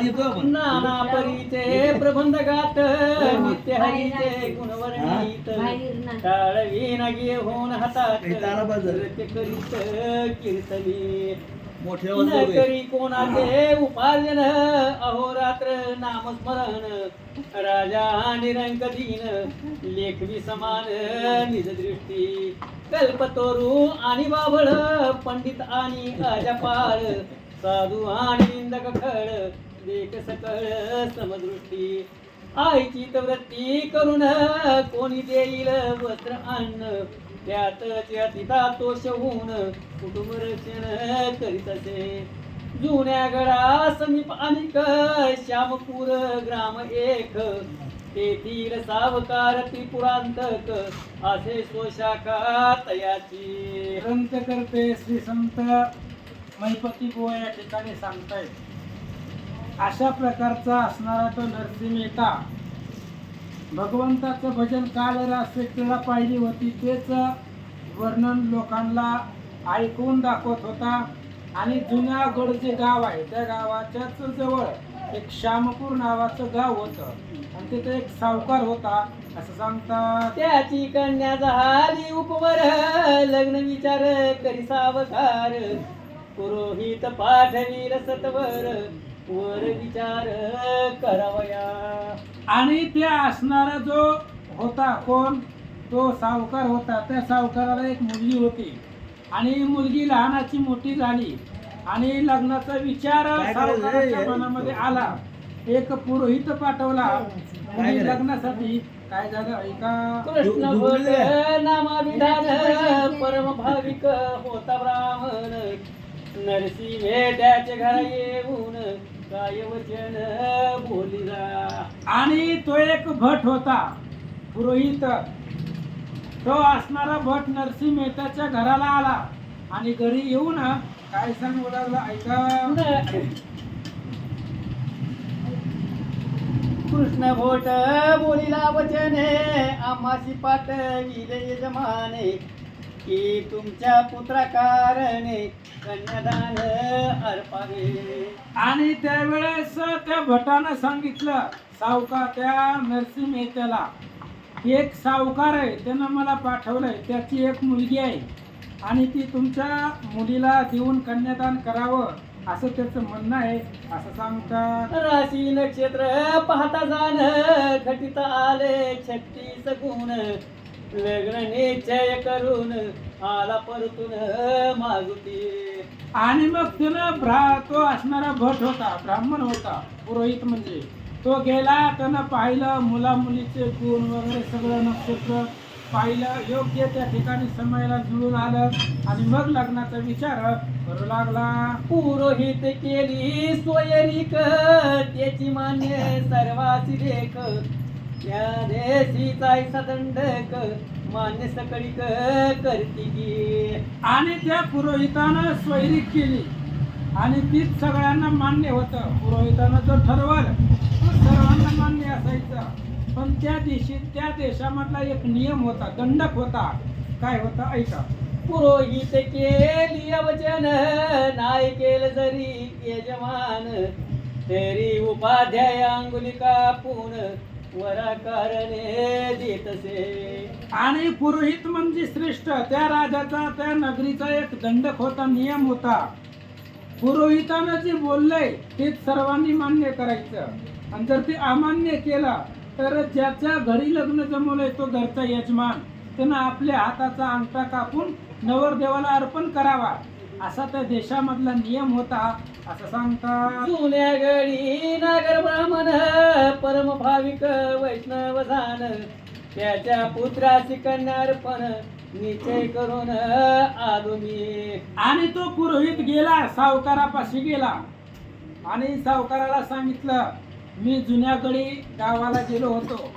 येतो आपण नाना परीचे प्रबंध गात नित्य हरीचे गुणवर्णित टाळवी नागी होऊन हातात नृत्य करीत कीर्तनी मोठे न करी कोणाचे उपार्जन अहोरात्र नामस्मरण राजा निरंक दीन लेखवी समान निज दृष्टी कल्पतोरू आणि बाभळ पंडित आणि अजपाळ साधू आणि निंदक खळ देख सकळ समदृष्टी आईची वृत्ती करून कोणी देईल वस्त्र अन्न त्यात तिता तो शवून कुटुंब रक्षण करीत असे जुन्या गडा समीप अनेक श्यामपूर ग्राम एक तेथील सावकार त्रिपुरांतक असे सोशाखा तयाची ग्रंथ करते श्री संत महिपती बुवा या ठिकाणी सांगतायत. अशा प्रकारचा असणारा तो नरसिंह मेहता भगवंताचं भजन काल रासेला पाहिली होती तेच वर्णन लोकांना ऐकून दाखवत होता. आणि जुनागड जे गाव आहे त्या गावाच्याच जवळ एक श्यामपूर नावाचं गाव होतं आणि तिथे एक सावकार होता असं सांगतात. त्याची कन्या झाली उपवर लग्न विचार करी सावकार पुरोहित पाठवीर सतवर वर विचार करावया. आणि त्या असणारा जो होता कोण तो सावकार होता त्या सावकाराला एक मुलगी होती आणि मुलगी लहानाची मोठी झाली आणि लग्नाचा विचार सावकाराच्या मनामध्ये आला. एक पुरोहित पाठवला मुली लग्नासाठी. काय झालं ऐका. कृष्ण भट नामाविधान परम भाविक होता ब्राह्मण नरसिंह त्याच्या घरा येऊन काय वचन बोलिला. आणि तो एक भट होता पुरोहित. तो असणारा भट नरसिंह मेहताच्या घराला आला आणि घरी येऊन काय सांगू लागला ऐका. कृष्ण भोट बोलिला वचने आम्हाशी पाठविले यजमाने की तुमच्या पुत्राकारणे कन्यादान अर्पावे. आणि त्यावेळेस त्या भटानं सांगितलं सावकार त्या नरसिंह मेहत्याला एक सावकार आहे त्यानं मला पाठवलंय त्याची एक मुलगी आहे आणि ती तुमच्या मुलीला देऊन कन्यादान करावं असं त्याचं म्हणणं आहे असं सांगतात. राशी नक्षत्र पाहता जाण घटित आले 36 गुण लग्न निश्चय करून आला परतून मागुती. आणि मग त्यानं तो असणारा भट होता ब्राह्मण होता पुरोहित म्हणजे तो गेला त्यानं पाहिलं मुला मुलीचे गुण वगैरे सगळं नक्षत्र पाहिलं योग्य त्या ठिकाणी समयाला जुळून आलं आणि मग लग्नाचा विचार करू लागला. पुरोहित केली सोयरीक त्याची मान्य सर्वासी लेख त्या देशीचा सदंडक मान्य सकळीक करती. आणि त्या पुरोहितानं स्वैरिक केली आणि तीच सगळ्यांना मान्य होतं. पुरोहितानं जो ठरवलं तो सर्वांना मान्य असायचं. पण त्या दिवशी त्या देशामधला एक नियम होता दंडक होता. काय होता ऐका. पुरोहित केली वचन नाही केलं जरी यजमान तरी उपाध्याय अंगुली कापून वराकारणे देतसे. आणि पुरोहित म्हणजे श्रेष्ठ त्या राजाचा त्या नगरीचा एक दंडक होता नियम होता. पुरोहितानं जे बोललंय तेच सर्वांनी मान्य करायचं आणि जर ते अमान्य केलं तर ज्याच्या घरी लग्न जमवलंय तो घरचा यजमान त्यानं आपल्या हाताचा अंगठा कापून नवरदेवाला अर्पण करावा असा त्या देशामधला नियम होता असं सांगतात. जुन्या गडी नागर ब्राह्मण परम भाविक वैष्णव झान त्याच्या पुत्राची कन्यार्पण निश्चय करून आलो मी. आणि तो पुरोहित गेला सावकारापाशी गेला आणि सावकाराला सांगितलं मी जुन्यागडी गावाला गेलो होतो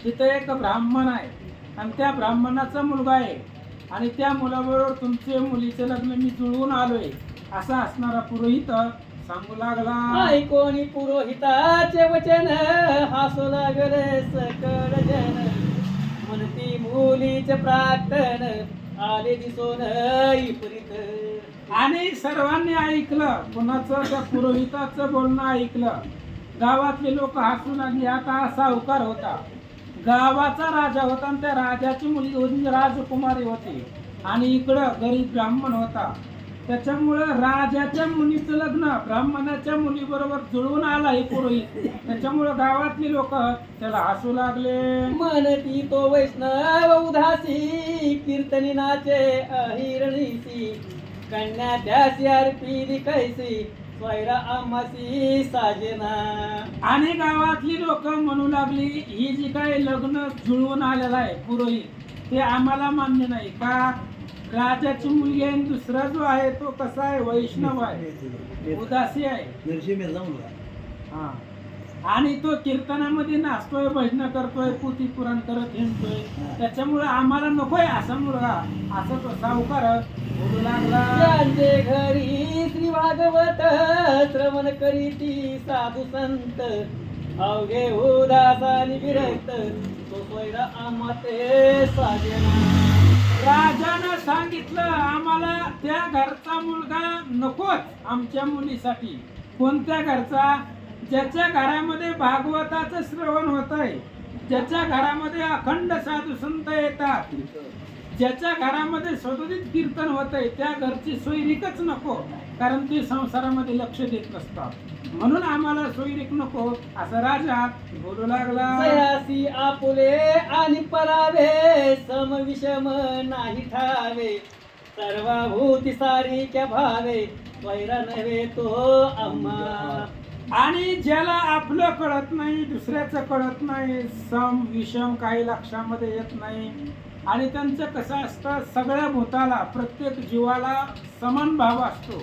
तिथे एक ब्राह्मण आहे आणि त्या ब्राह्मणाचा मुलगा आहे आणि त्या मुलाबरोबर तुमचे मुलीचे लग्न मी जुळवून आलोय असा असणारा पुरोहित सांगू लागला. ऐकोनी पुरोहिताचे वचन हासू लागले सकळ जन म्हणती मुलीचे प्रार्थन आले दिसोन विपरीत आणि सर्वांनी ऐकलं, कुणाचं त्या पुरोहिताचं बोलणं ऐकलं. गावातले लोक हसू लागली. आता हा सावकार होता, गावाचा राजा होता, आणि त्या राजाची मुलगी होती, राजकुमारी होती, आणि इकडं गरीब ब्राह्मण होता. त्याच्यामुळं राजाच्या मुलीचं लग्न ब्राह्मणाच्या मुलीबरोबर जुळवून आला हे पुरोहित. त्याच्यामुळं गावातली लोक त्याला हसू लागले. म्हणती तो वैष्णव उदासी, कीर्तनी नाचे अहिरणीसी, कन्या त्यासी अर्पिली कैसी, स्वैरा आम्हासी साजना. आणि गावातली लोक म्हणू लागली, ही जी काही लग्न जुळवून आलेलं आहे पुरोहित, ते आम्हाला मान्य नाही. का? राजाची मुलगी आहे, दुसरा जो आहे तो कसा आहे, वैष्णव आहे, उदासी आहे. हा. आणि तो कीर्तनामध्ये नाचतोय, भजन करतोय, पुथी पुराण करत हिंडतोय, त्याच्यामुळे आम्हाला नकोय असा मुलगा. असं तो सावकार बोलू लागला. त्यांचे घरी श्री भागवत श्रवण करीती साधू संत, अवघे उदासानी विरक्त, तो स्वैरा आम्हाते साजना. राजानं सांगितलं, आम्हाला त्या घरचा मुलगा नकोच आमच्या मुलीसाठी. कोणत्या घरचा? ज्याच्या घरामध्ये भागवताचं श्रवण होत आहे, ज्याच्या घरामध्ये अखंड साधू संत येतात, ज्याच्या घरामध्ये सदोदित कीर्तन होत आहे, त्या घरची सोयरीकच नको. कारण ते संसारामध्ये लक्ष देत नसतात. म्हणून आम्हाला सोयरीक नको असं राजा बोलू लागला. सयासी आपुले आणि परावे, सम विषम नाही ठावे, सर्वभूती सारिक्या भावे, स्वैरा नव्हे तो आम्हा. आणि ज्याला आपलं कळत नाही, दुसऱ्याचं कळत नाही, सम विषम काही लक्षामध्ये येत नाही, आणि त्यांचं कसं असतं, सगळ्या भूताला प्रत्येक जीवाला समान भाव असतो.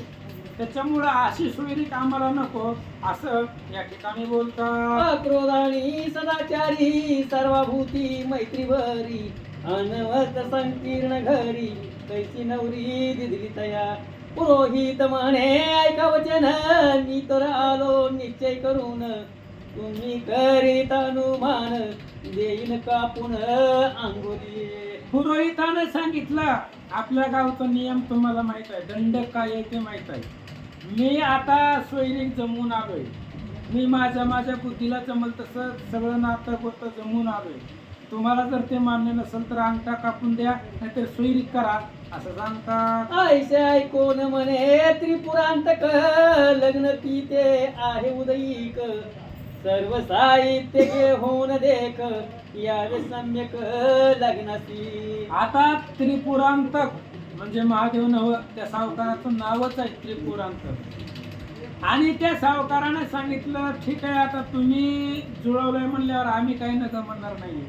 त्याच्यामुळं अशी सोयरीक आम्हाला नको असं या ठिकाणी बोलतात. अक्रोधानी सदाचारी, सर्वभूती मैत्री भरी, अनवत संकीर्ण घरी, कैसी नवरी दिदली तया. पुरोहित म्हणे ऐका वचन, मी तर आलो निश्चय करून, तुम्ही करीत अनुमान, देईन कापून अंगोली. पुरोहिताने सांगितलं, आपल्या गावचा नियम तुम्हाला माहित आहे, दंड काय आहे ते माहित आहे. मी आता सोयरीक जमवून आलोय, मी माझ्या बुद्धीला जमल तसं सगळं नातं गोतं जमवून आलोय. तुम्हाला जर ते मान्य नसेल तर अंगठा कापून द्या, नाहीतर सोयरीक करा असं सांगतात. ऐसे ऐकून म्हणे त्रिपुरांतक, लग्न ती ते आहे उदयिक, सर्व साहित्य घेऊन देख, यावे सम्यक लग्नासी. आता त्रिपुरांतक म्हणजे महादेव नव, त्या सावकाराचं नावच आहे त्रिपुरांतक. आणि त्या सावकाराने सांगितलं, ठीक आहे, आता तुम्ही जुळवलंय म्हणल्यावर आम्ही काही नका म्हणणार नाही.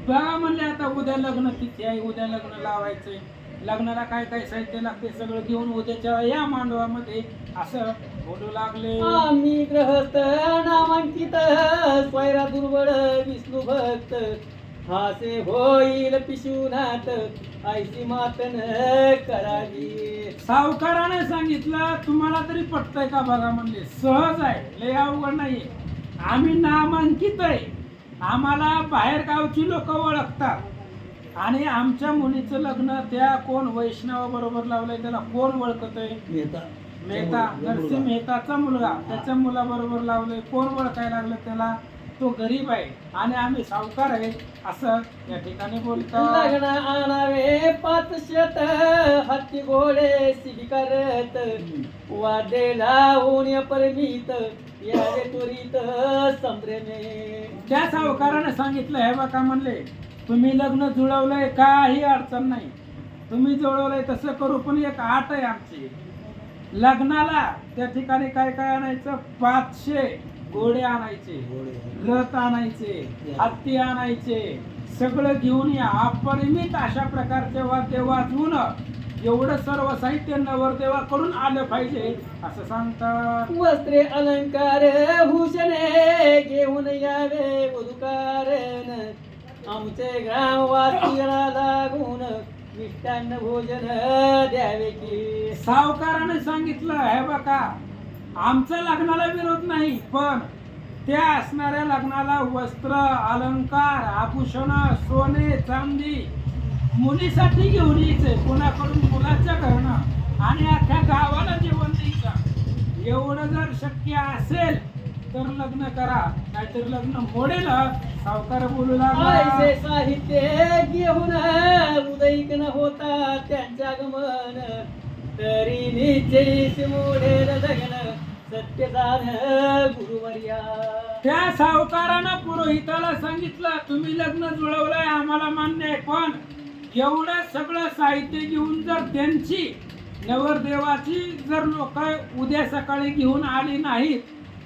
बघा म्हणले, आता उद्या लग्न तिथी आहे, उद्या लग्न लावायचंय, लग्नाला काय काय साहित्य लागते सगळं घेऊन उद्याच्या या मांडवामध्ये असं बोलू लागले. आम्ही ग्रहस्थ नामांकित, स्वैरा दुर्बळ विष्णू भक्त, हासे होईल पिशुनाथ, ऐसी मातन करावी. सावकाराने सांगितलं, तुम्हाला तरी पटतंय का बघा म्हणले, सहज आहे, लय अवघड नाहीये. आम्ही नामांकित आहे, आम्हाला बाहेर गावची लोक ओळखतात, आणि आमच्या मुलीचं लग्न त्या कोण वैष्णवा बरोबर लावलंय, त्याला कोण ओळखतय? मेहता, नरसिंह मेहताचा मुलगा, त्याच्या मुलाबरोबर लावलंय. कोण ओळखायला लागलं त्याला? तो गरीब आहे आणि आम्ही सावकार आहे असं या ठिकाणी बोलतात. लग्न आणावे 500 हत्ती घोडे शिबिकारत, वादे लावून परमित, यावे त्वरित संभ्रमे. त्या सावकाराने सांगितलं, हे बघा म्हणले, तुम्ही लग्न जुळवलंय, काही अडचण नाही, तुम्ही जुळवलंय तसं करू, पण एक आट आहे आमची. लग्नाला त्या ठिकाणी काय काय आणायचं? 500 घोडे आणायचे, रथ आणायचे, हत्ती आणायचे, सगळं घेऊन या. अपरिमित अशा प्रकारचे वाद्य वाजवून एवढं सर्व साहित्य नवरदेवाकडून आलं पाहिजे असं सांगतात. वस्त्रे अलंकार भूषणे घेऊन यावे वधूकारण, आमचे ग्रामवासीला लागून मिष्टान्न भोजन द्यावे की. सावकाराने सांगितलं, हे बघा, आमच्या लग्नाला विरोध नाही, पण त्या असणाऱ्या लग्नाला वस्त्र अलंकार आभूषण सोने चांदी मुलीसाठी घेऊन यायचे, कोणाकडून मुलाच्या घरनं आणि अख्ख्या गावाला जेवण द्यायचं. एवढं जर शक्य असेल तर लग्न करा, नाहीतर लग्न मोडेल. सावकार बोलू लागला, ऐसे साहित्य घेऊन उदयिक न होता त्यांच्या गमन, तरी निश्चयीच मोडेल लग्न सत्य जाण गुरुवर्या. त्या सावकारानं पुरोहिताला सांगितलं, तुम्ही लग्न जुळवलंय आम्हाला मान्य आहे, पण एवढं सगळं साहित्य घेऊन जर त्यांची नवरदेवाची जर लोक उद्या सकाळी घेऊन आली नाहीत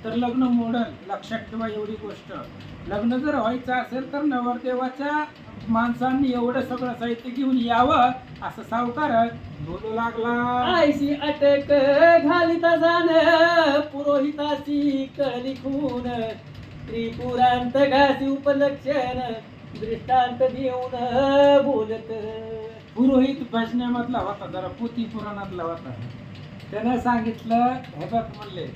तर लग्न मोडल. लक्षात ठेवा एवढी गोष्ट. लग्न जर व्हायचं असेल तर नवरदेवाच्या माणसांनी एवढं सगळं साहित्य घेऊन यावं, असं सावकार बोलू लागला. ऐशी अटक घालिता जाण पुरोहिताची कळली खून, त्रिपुरांत घासी उपलक्षण दृष्टांत देऊन बोलत. पुरोहित भजण्यामधला होता, जरा पोथी पुराणातला होता. त्यानं सांगितलं, हे बघ म्हणले,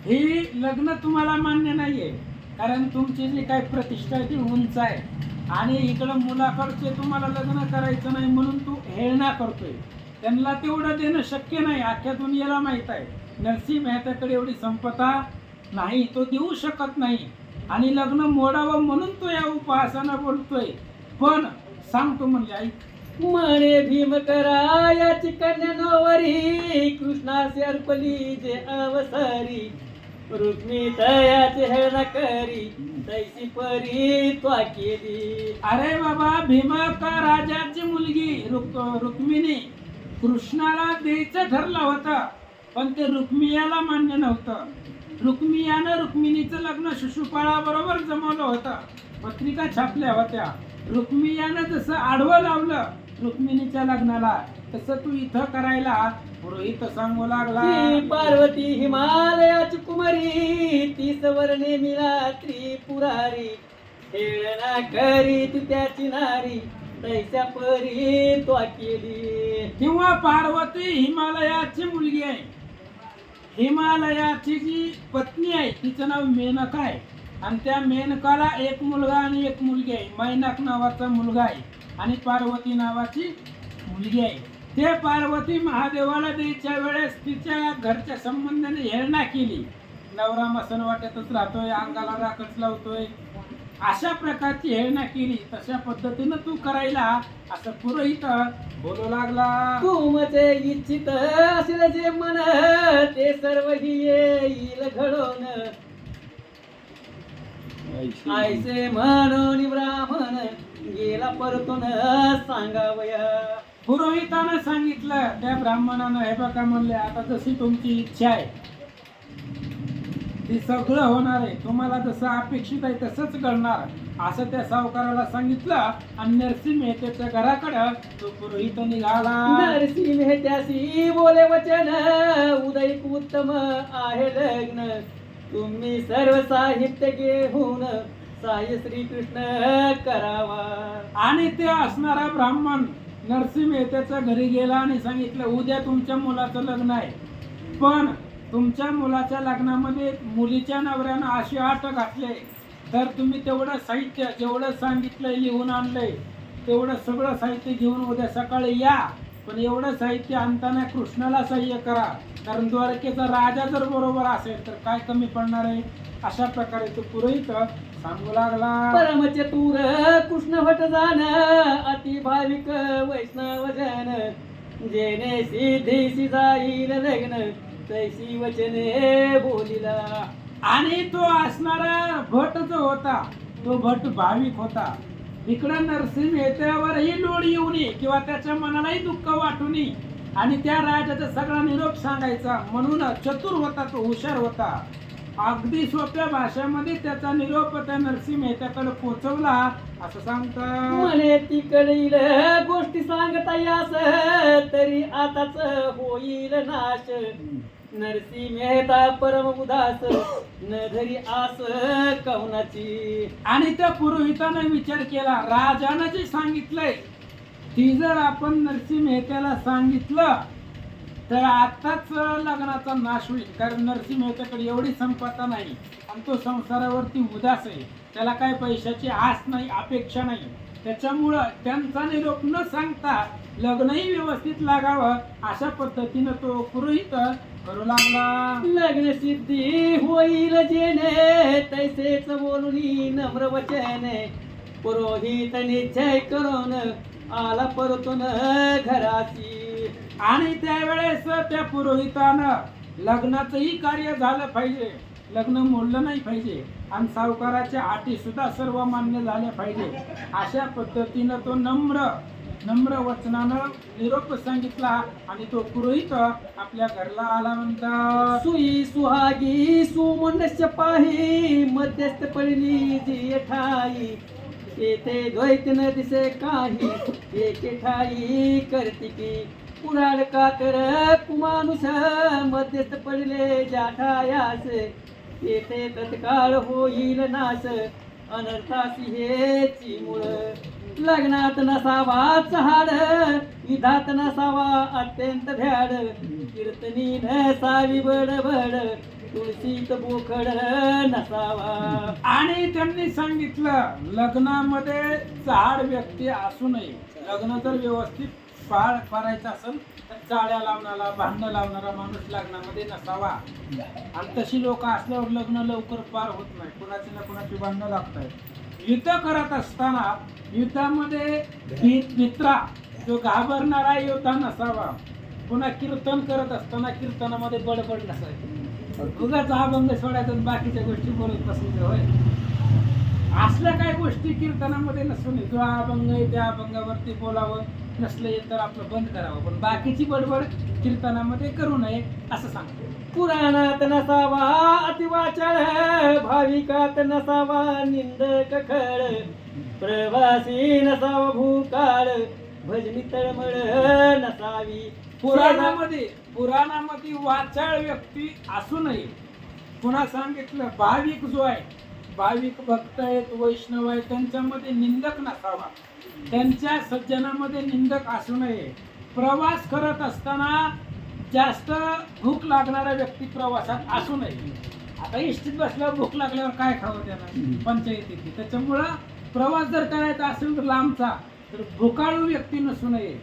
ही लग्न तुम्हाला मान्य नाहीये, कारण तुमची जी काही प्रतिष्ठा आहे ती उंच आहे, आणि इकडं मुलाकडचे तुम्हाला लग्न करायचं नाही म्हणून तू हेळणा करतोय. त्यांना तेवढं देणं शक्य नाही, अख्ख्या दुनियेला माहित आहे. नरसिंह मेहताकडे एवढी संपदा नाही, तो देऊ शकत नाही, आणि लग्न मोडावं म्हणून तो या उपहासानं बोलतोय. पण सांगतो म्हणले, ऐक. म्हणे भीम करा याची कन्या नवरी, कृष्णासी अर्पली जे अवसरी, रुक्मी तयाची हेळना करी तैसी परी त्वा केली. अरे बाबा, भीमा का राजाची मुलगी रुक्मिणी कृष्णाला द्यायचं ठरलं होतं, पण ते रुक्मियाला मान्य नव्हतं. रुक्मियानं रुक्मिणीचं लग्न शिशुपाळा बरोबर जमवलं होतं, पत्रिका छापल्या होत्या. रुक्मियानं जसं आडवं लावलं रुक्मिणीच्या लग्नाला, तसं तू इथं करायला पुरोहित सांगू लागला. ती पार्वती हिमालयाची कुमारी, ती सवर्णे मिला त्रिपुरारी, हेळना करी तू त्याची नारी तैच्या परी त्वा केली. किंवा पार्वती हिमालयाची मुलगी आहे. हिमालयाची जी पत्नी आहे तिचं नाव मेनका आहे, आणि त्या मेनकाला एक मुलगा आणि एक मुलगी आहे. मैनाक नावाचा मुलगा आहे आणि पार्वती नावाची मुलगी आहे. ते पार्वती महादेवाला द्यायच्या वेळेस तिच्या घरच्या संबंधाने हेळना केली. नवरा मसन वाट्यातच राहतोय, अंगाला राखच लावतोय, अशा प्रकारची हेळना केली. तशा पद्धतीनं तू करायला, असं पुरोहित बोलू लागला. तुमचे इच्छित असेल जे मन, ते सर्व ही येईल घडवून, ऐसे म्हणून ब्राह्मण गेला परतून सांगावया. पुरोहितानं सांगितलं त्या ब्राह्मणानं, हे बघा म्हणले, आता जशी तुमची इच्छा आहे ती सगळं होणार आहे, तुम्हाला जसं अपेक्षित आहे तसंच घडणार, असं त्या सावकाराला सांगितलं. आणि नरसिंह मेहतेच्या घराकडं तो पुरोहित निघाला. नरसिंह मेहत्यासी बोले वचन, उदयिक उत्तम आहे लग्न, तुम्ही सर्व साहित्य घेऊन साय श्रीकृष्ण करावा. आणि ते असणारा ब्राह्मण नरसिंह मेहतेच्या घरी गेला आणि सांगितलं, उद्या तुमच्या मुलाचं लग्न आहे, पण तुमच्या मुलाच्या लग्नामध्ये मुलीच्या नवऱ्यानं अशी अट घातले, तर तुम्ही तेवढं साहित्य जेवढं सांगितलंय लिहून आणलंय तेवढं सगळं साहित्य घेऊन उद्या सकाळी या, पण एवढं साहित्य आणताना कृष्णाला सहाय्य करा, कारण द्वारकेचा राजा जर बरोबर असेल तर काय कमी पडणार आहे. अशा प्रकारे तो पुरोहित सांगू लागला. परमचतुर कृष्ण भट जाण, अति भाविक वैष्णव जन, जेने सिद्धीसी जाईल लग्न, तैसी वचने बोलिला. आणि तो असणारा भट जो होता तो भट भाविक होता. इकडं नरसिंह मेहत्यावरही लोळ येऊ नये किंवा त्याच्या मनालाही दुःख वाटू नये, आणि त्या राजाचा सगळा निरोप सांगायचा, म्हणून चतुर होता तो, हुशार होता. अगदी सोप्या भाषेमध्ये त्याचा निरोप त्या नरसिंह मेहत्याकडे पोहोचवला. असं सांगता म्हणे तिकडील गोष्टी सांगता यास, तरी आताच होईल नाश, नरसिंह मेहता परम उदास, न धरी आस कवनाची. आणि त्या पुरोहिताने विचार केला, राजानं जे सांगितलंय ती जर आपण नरसिंह मेहत्याला सांगितलं तर आताच लग्नाचा नाश होईल, कारण नरसिंह मेहताकडे एवढी संपदा नाही आणि तो संसारावरती उदास आहे, त्याला काय पैशाची आस नाही, अपेक्षा नाही. त्याच्यामुळं त्यांचा निरोप न सांगता लग्नही व्यवस्थित लागावं अशा पद्धतीनं तो पुरोहित करू लागला. लग्न सिद्धी होईल जेणे तैसेच बोलुनी नम्र वचने पुरोहित निश्चय करून आला परतून घराची. आणि त्यावेळेस त्या पुरोहितानं लग्नाचंही कार्य झालं पाहिजे, लग्न मोडलं नाही पाहिजे आणि सावकाराच्या अटी सुद्धा सर्व मान्य झाल्या पाहिजे अशा पद्धतीनं तो नम्र वचनानं निरोप सांगितला आणि तो पुरोहित आपल्या घरला आला. म्हणतात सुई सुहागी सुमनस्य पाही मध्यस्थ पडली जी ठाई येथे द्वैत न दिसे काही एके ठाई करतिकी पुराण कातर कुमानुष मध्यस्थ पडले ज्या ठायास येथे तत्काळ होईल नाश अनर्थासी हेची मूळ. लग्नात नसावा चहाड विधात नसावा अत्यंत भ्याड कीर्तनी नसावी बडबड तुळशीत बोकड नसावा. आणि त्यांनी सांगितलं लग्नामध्ये चाड व्यक्ती असू नये. लग्न जर व्यवस्थित पार करायचं असेल तर चाड्या लावणारा भांडणं लावणारा माणूस लग्नामध्ये नसावा. आणि तशी लोक असल्यावर लग्न लवकर पार होत नाही, कुणाची ना कुणाची भांडणं लागतात. युद्ध करत असताना युद्धामध्ये मित्रा जो घाबरणारा योद्धा नसावा. पुन्हा कीर्तन करत असताना कीर्तनामध्ये बडबड नसावी. उगाच अभंग सोडायचा आणि बाकीच्या गोष्टी बोलत बसायचं होय. असल्या काय गोष्टी कीर्तनामध्ये नसू नये. जो अभंग आहे त्या अभंगावरती बोलावं, नसलं तर आपलं बंद करावं, पण बाकीची बडबड कीर्तनामध्ये करू नये असं सांगतो. पुराणात नसावा अतिवाचाळ भाविकात नसावा निंदक खळ प्रवासी नसावा भूकाळ भजनी तळमळ नसावी. पुराणामध्ये वाचाळ व्यक्ती असू नये. पुन्हा सांगितलं भाविक जो आहे, भाविक भक्त आहेत, वैष्णव आहेत, त्यांच्यामध्ये निंदक नसावा. त्यांच्या सज्जनामध्ये निंदक असू नये. प्रवास करत असताना जास्त भूक लागणारा व्यक्ती प्रवासात असू नये. आता इष्टीत बसल्यावर भूक लागल्यावर काय खावं त्याला पंचायतीची. त्याच्यामुळं प्रवास जर करायचा असेल तर लांबचा तर भुकाळू व्यक्ती नसू नये.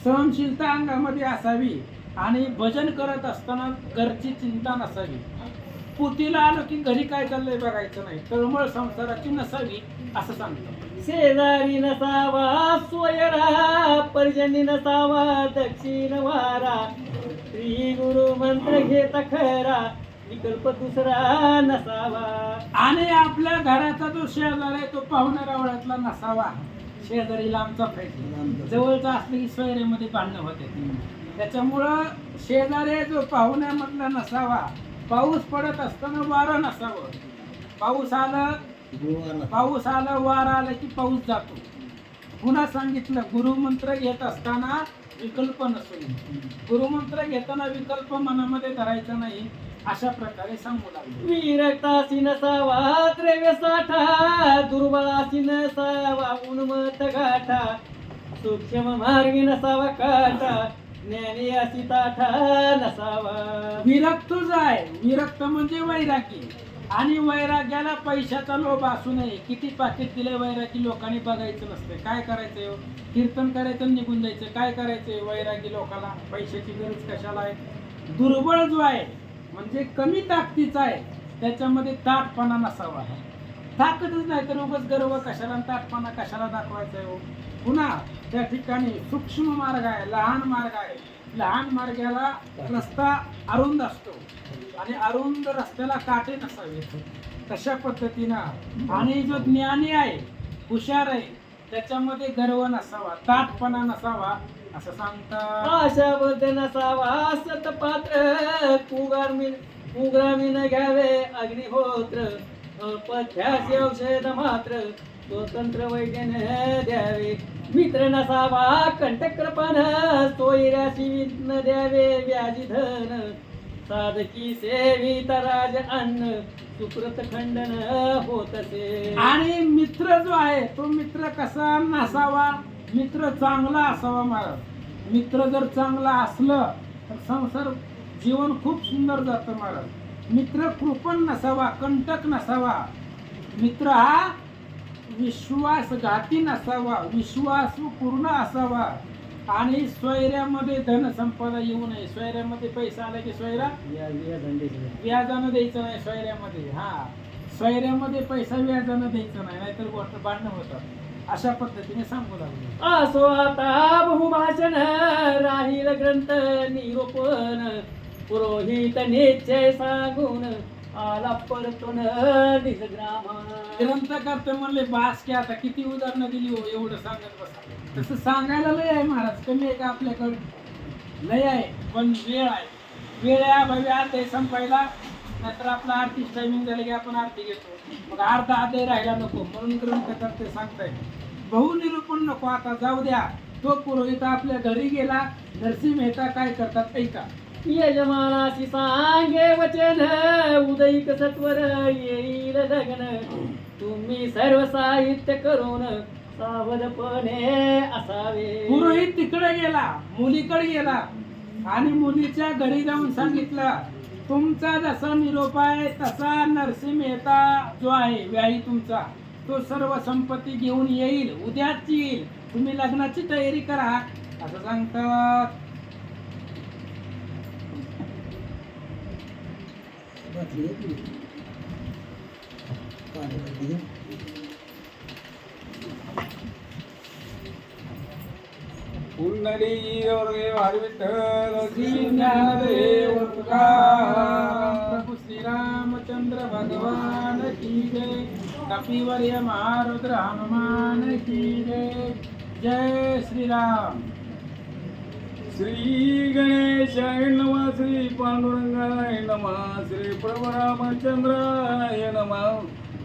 सहनशीलता अंगामध्ये असावी आणि भजन करत असताना घरची चिंता नसावी. पुतीला आलो की घरी काय चाललंय बघायचं नाही. तळमळ संसाराची नसावी असं सांगतो. शेजारी नसावा सोयरा पर्जनी नसावा दक्षिण वारा श्री गुरु मंत्र घेता खरा विकल्प दुसरा नसावा. आणि आपल्या घराचा जो शेजार आहे तो पाहुण्या रावळ्यातला नसावा. शेजारी लांबचा पाहिजे. जवळचा असले की सोयऱ्यामध्ये भांडणं होते. त्याच्यामुळं शेजारी जो पाहुण्यामधला नसावा. पाऊस पडत असताना वारं नसावं. पाऊस आला वारा आला की पाऊस जातो. पुन्हा सांगितलं गुरुमंत्र घेत असताना विकल्प नसू. गुरुमंत्र घेताना विकल्प मनामध्ये धरायचा नाही अशा प्रकारे सांगू लागले. विरक्तासी नसावा द्रव्य साठा दुर्बळासी नसावा उन्मत गाठा सूक्ष्म मार्गी नसावा काटा ज्ञानी असी ताठा नसावा. विरक्त जो आहे, विरक्त म्हणजे वैरागी. आणि वैराग्याला पैशाचा लोभ असू नये. किती पाकिट दिले वैरागी लोकांनी बघायचं नसते. काय करायचंय, कीर्तन करायचं निघून जायचं. काय करायचंय वैरागी लोकांना, पैशाची गरज कशाला आहे. दुर्बळ जो आहे म्हणजे कमी ताकदीचा आहे त्याच्यामध्ये ताटपणा नसावा. ताकदच नाही तर उगाच गर्व कशाला आणि ताटपणा कशाला दाखवायचा आहे. पुन्हा त्या ठिकाणी सूक्ष्म मार्ग आहे, लहान मार्ग आहे. लहान मार्गाला रस्ता अरुंद असतो आणि अरुंद रस्त्याला काटे नसावे तशा पद्धतीनं. आणि जो ज्ञानी आहे, हुशार आहे, त्याच्यामध्ये गर्व नसावा, ताटपणा नसावा असं सांगतात. आशाबद्ध नसावा सतपात्र कुग्रामीन घ्यावे अग्निहोत्र अपथ्यासी औषध मात्र स्वतंत्र वैद्याने द्यावे. मित्र नसावा कंटकृपण सोयऱ्याशी न द्यावे व्याजी धन साधकी सेवित राज अन्न सुकृत खंडन होतसे. आणि मित्र जो आहे तो मित्र कसा नसावा, मित्र चांगला असावा. महाराज मित्र जर चांगला असलं तर संसार जीवन खूप सुंदर जातं. महाराज मित्र कृपण नसावा, कंटक नसावा. मित्र हा विश्वासघाती नसावा, विश्वासू पूर्ण असावा आणि स्वैऱ्यामध्ये धनसंपदा येऊ नये. स्वैऱ्यामध्ये पैसा आला की स्वैरा व्याजानं द्यायचं नाही. स्वैऱ्यामध्ये स्वैऱ्यामध्ये पैसा व्याजानं द्यायचा नाही, नाहीतर गोष्ट भांडणं होतात. अशा पद्धतीने सांगू लागलो. असो आता बहुभाषण राहील ग्रंथ निरूपण पुरोहित निश्चय सांगून आला परतून निज ग्रामा. ग्रंथ करते म्हणले बास की आता किती उदाहरणं दिली हो, एवढं सांगत बसा. तसं सांगायला लय आहे महाराज, कमी आहे का आपल्याकडे? लय आहे, पण वेळ आहे. वेळ आहे अभावी अर्धा संपायला, नाहीतर आपला आरतीच टायमिंग झालं की आपण आरती घेतो. मग अर्धा अध्याय राहायला नको, म्हणून ग्रंथ करते सांगताय. बहुनिरूपण नको, आता जाऊ द्या. तो पुरोहित आपल्या घरी गेला. नरसिंह मेहता काय करतात ऐका. यजमानाशी सांगे वचन उदयिक सत्वर येईल लग्न तुम्ही सर्व साहित्य करून सावधपणे असावे. पुरोहित तिकडे गेला, मुलीकडे गेला आणि मुलीच्या घरी जाऊन सांगितलं, तुमचा जसा निरोप आहे तसा नरसिंह मेहता जो आहे व्याही तुमचा, तो सर्व संपत्ती घेऊन येईल, उद्याच येईल, तुम्ही लग्नाची तयारी करा असं सांगतात. पुंडली विठ्ठल श्री ज्ञानदेव तुकाराम. प्रभू श्री रामचंद्र भगवान की जय. कपिवर्य महारुद्र हनुमान की जय. जय श्रीराम. श्री गणेशाय नमः, श्री पांडुरंगाय नमः, श्री प्रभु रामचंद्राय नमः.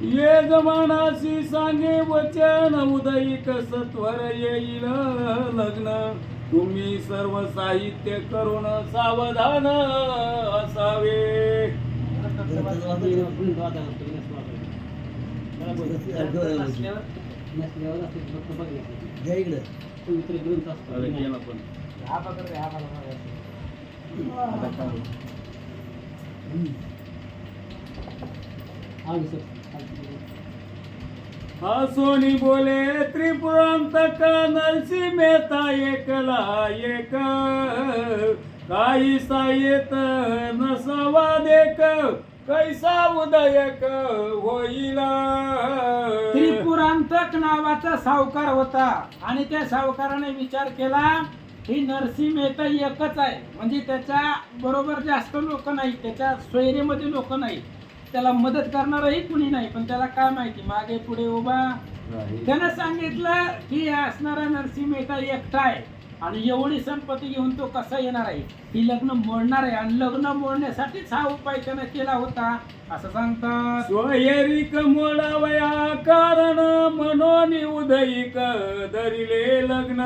ये जमानाशी सांगे वचन उदयिक सत्वर येईल लग्न तुम्ही सर्व साहित्य करून सावधान असावे. सोनी बोले त्रिपुरांतक नरसिंह मेहता एकला एक काही सायेत नसावा देक कैसा उदयक होईल. त्रिपुरांतक नावाचा सावकार होता आणि त्या सावकाराने विचार केला ही नरसिंह मेहता एकच आहे, म्हणजे त्याच्या बरोबर जास्त लोक नाही, त्याच्या सोयरीमध्ये लोक नाही, त्याला मदत करणारही कुणी नाही. पण त्याला काय माहिती मागे पुढे उभा. त्यानं सांगितलं की असणारा नरसिंह मेहता एकटा आहे आणि एवढी संपत्ती घेऊन तो कसा येणार आहे, ही लग्न मोडणार आहे आणि लग्न मोडण्यासाठीच हा उपाय त्यानं केला होता असं सांगतात. सोयरिक मोडावया कारण मनोनी उदयिक धरिले लग्न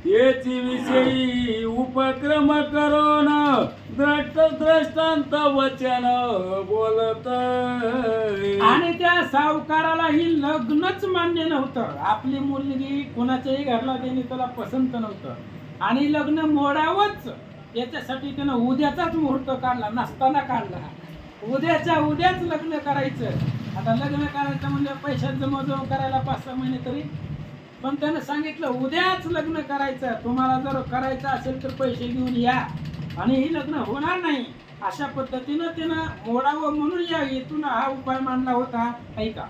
याची विषयी उपक्रम करून द्रष्टांत वचन बोलत. आणि त्या सावकाराला ही लग्नच मान्य नव्हतं. आपली मुलगी कोणाच्याही घरला देणे त्याला पसंत नव्हतं आणि लग्न मोडावंच याच्यासाठी त्यानं उद्याचाच मुहूर्त काढला, नसताना काढला. उद्याच्या उद्याच लग्न करायचं. आता लग्न करायचं म्हणजे पैशात जमाजमा करायला 5-6 महिने तरी, पण त्यानं सांगितलं उद्याच लग्न करायचं. तुम्हाला जर करायचं असेल तर पैसे घेऊन या आणि ही लग्न होणार नाही. अशा पद्धतीनं त्यानं मोडावं म्हणून या इथून हा उपाय मांडला होता. ऐका.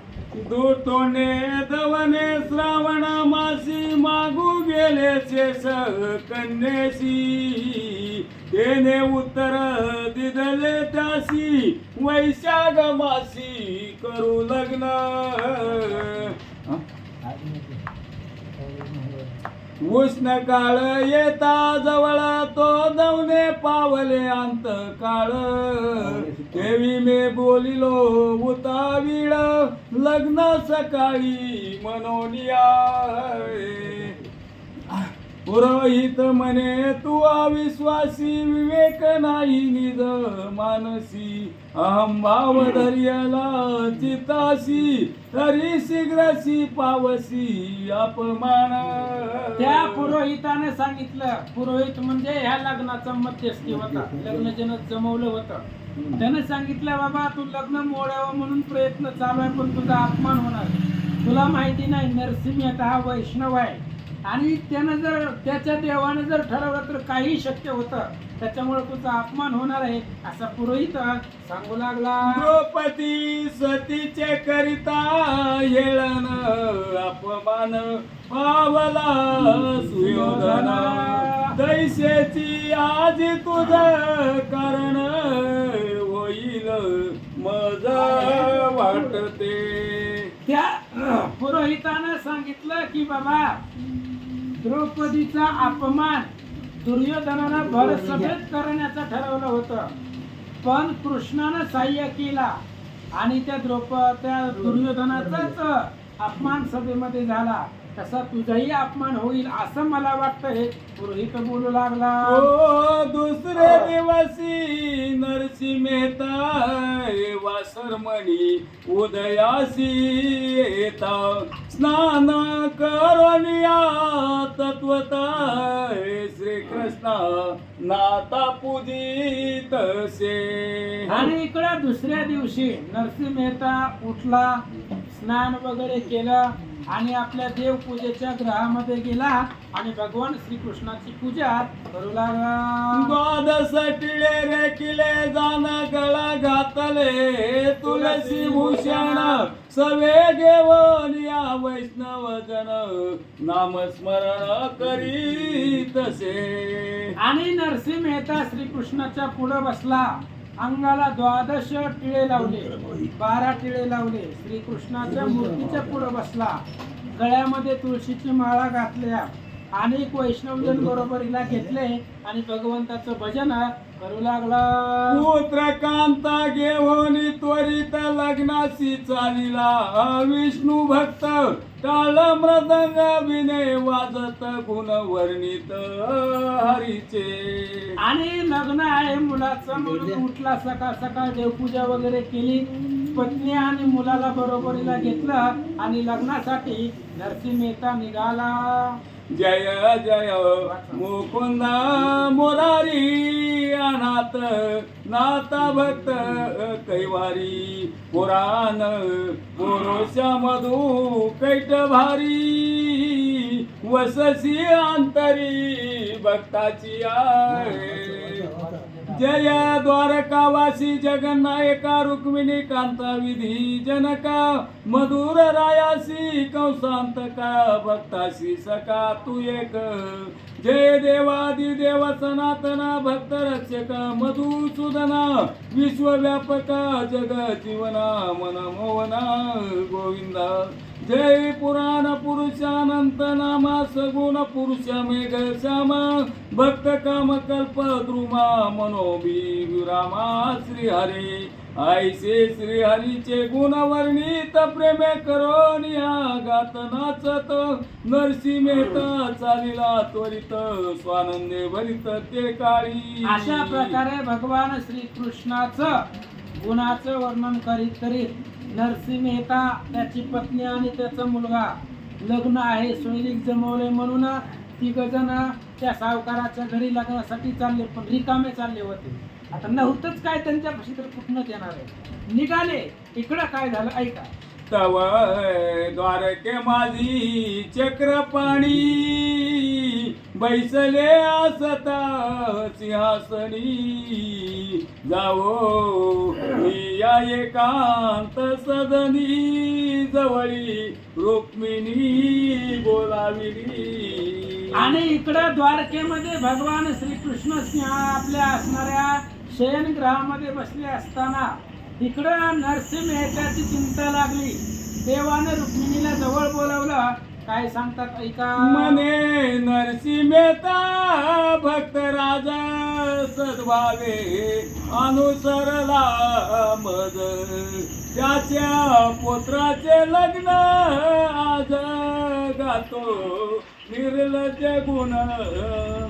दुतोने दवने श्रावण मासी मागू गेले शेष कन्येशी तेने उत्तर दिदले त्यासी वैशाख मासी करू लग्न. उष्ण काळ येता जवळ तो दवने पावले अंत काळ देवी मे बोलिलो उतावीळ लग्न सकाळी मनोनिया. पुरोहित म्हणे तू अविश्वासी विवेक नाही निज मानसी अहंभाव धर्यला चितासी तरी शीघ्रशी पावसी अपमान. त्या पुरोहिताने सांगितलं, पुरोहित म्हणजे ह्या लग्नाचा मध्यस्थी होता, लग्न ज्यानं जमवलं होतं, त्याने सांगितलं बाबा तू लग्न मोडावं म्हणून प्रयत्न चालू आहे पण तुझा अपमान होणार. तुला माहिती नाही नरसिंह मेहता हा वैष्णव आहे आणि त्यानं जर त्याच्या देवानं जर ठरवलं तर काही शक्य होतं, त्याच्यामुळे तुझा अपमान होणार आहे असा पुरोहित सांगू लागला. द्रौपदी सतीचे करिता येळन अपमान पावला सुयोधन, दैसेची आज तुझ कारण होईल मज वाटते. त्या पुरोहितानं सांगितलं की बाबा द्रौपदीचा अपमान दुर्योधनानं भरसभेत करण्याचं ठरवलं होतं, पण कृष्णानं सहाय्य केला आणि त्या दुर्योधनाचाच अपमान सभेमध्ये झाला. तसा तुझाही अपमान होईल असं मला वाटतं. हे पुरोहित बोलू लागला. ओ दुसरे दिवसी नरसिंह मेहता वासरमणी उदयासी येता, स्नान करोनिया तत्वता श्रीकृष्ण नाता पूजित से. आणि इकडे दुसऱ्या दिवशी नरसिंह मेहता उठला, स्नान वगैरे केलं आणि आपल्या देवपूजेच्या गृहामध्ये गेला आणि भगवान श्रीकृष्णाची पूजा करू लागला. द्वादश टिळे रे किले जान गळा घातले, तुलसी भूषण सवे घेऊन या वैष्णव जन नामस्मरण करीतसे. आणि नरसिंह मेहता श्रीकृष्णाच्या पुढे बसला. अंगाला 12 टिळे लावले, 12 टिळे लावले. श्रीकृष्णाच्या मूर्तीच्या पुढे बसला. गळ्यामध्ये तुळशीची माळा घातल्या. अनेक वैष्णवजन बरोबरीला घेतले आणि भगवंताचं भजन करू लागला. पुत्र कांता घेऊन त्वरित लग्नाशी चालिला, विष्णू भक्त टाळ मृदंग विनय वाजत गुण वर्णित हरीचे. आणि लग्न आहे मुलाचं म्हणून उठला, सकाळ सकाळ देवपूजा वगैरे केली. पत्नी आणि मुलाला बरोबरीला घेतलं आणि लग्नासाठी नरसिंह मेहता निघाला. जय जय मुकुंद मुरारी अनाथ नाथा भक्त कैवारी, पुराण पुरुषा मधु कैट भारी, वससी अंतरी भक्ताची आहे. जय द्वारकावासी जगन्नायका रुक्मिणी कांता विधी जनका, मधुर रायासी कंसांतका भक्तासी सका तू एक. जय देवादिदेव सनातना भक्त रक्षक मधुसूदना, विश्वव्यापका जग जीवना मन मोहना गोविंदा. जय पुराण पुरुषानंत नामा सगुण पुरुष मेघ श्यामा, भक्त काम कल्प द्रुमा मनोभी विरामा श्रीहरी. ऐसे श्रीहरीचे गुण वर्णित प्रेमे करोनिया गात नाचत, नरसिंह मेहता चालिला त्वरित स्वानंदे भरित ते काळी. अशा प्रकारे भगवान श्रीकृष्णाचं गुणाचं वर्णन करीत करीत नरसिंह मेहता, त्याची पत्नी आणि त्याचा मुलगा लग्न आहे सोयरीक जमवले म्हणून तिघ जण त्या सावकाराच्या घरी लग्नासाठी चालले, पण रिकामे चालले होते. आता नव्हतंच काय त्यांच्यापाशी तर कुठनच येणार आहे. निघाले. इकडं काय झालं ऐका. तव द्वारके माझी चक्रपाणी, बैसले असता सिंहासनी. जावो मी या एकांत सदनी, जवळी रुक्मिणी बोलाविली. आणि इकडं द्वारकेमध्ये भगवान श्रीकृष्ण सिंह आपल्या असणाऱ्या शयनगृहामध्ये बसले असताना इकडं नरसिंह मेहताची चिंता लागली. देवानं रुक्मिणीला जवळ बोलावलं. काय सांगतात ऐका. मने नरसिंह मेहता भक्त राजा सद्भावे, अनुसरला मज त्याच्या पुत्राचे लग्न आज गातो निर्लज गुण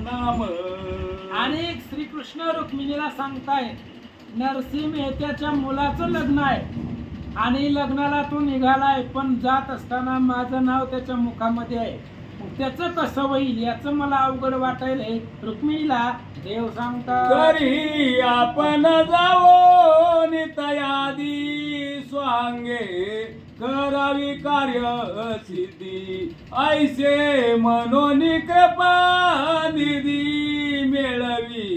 नाम. आणि श्रीकृष्ण रुक्मिणीला सांगतायत नरसिंह मेहत्याच्या मुलाचं लग्न आहे आणि लग्नाला तो निघालाय, पण जात असताना माझं नाव त्याच्या मुखामध्ये आहे. त्याचं कसं होईल याचं मला अवघड वाटायलंय. रुक्मिणीला देव सांगतात तरी आपण जावो नितयादी स्वाहा अंगे करावी कार्य सिद्धी ऐसे मनोनी कृपा निधी मेळवी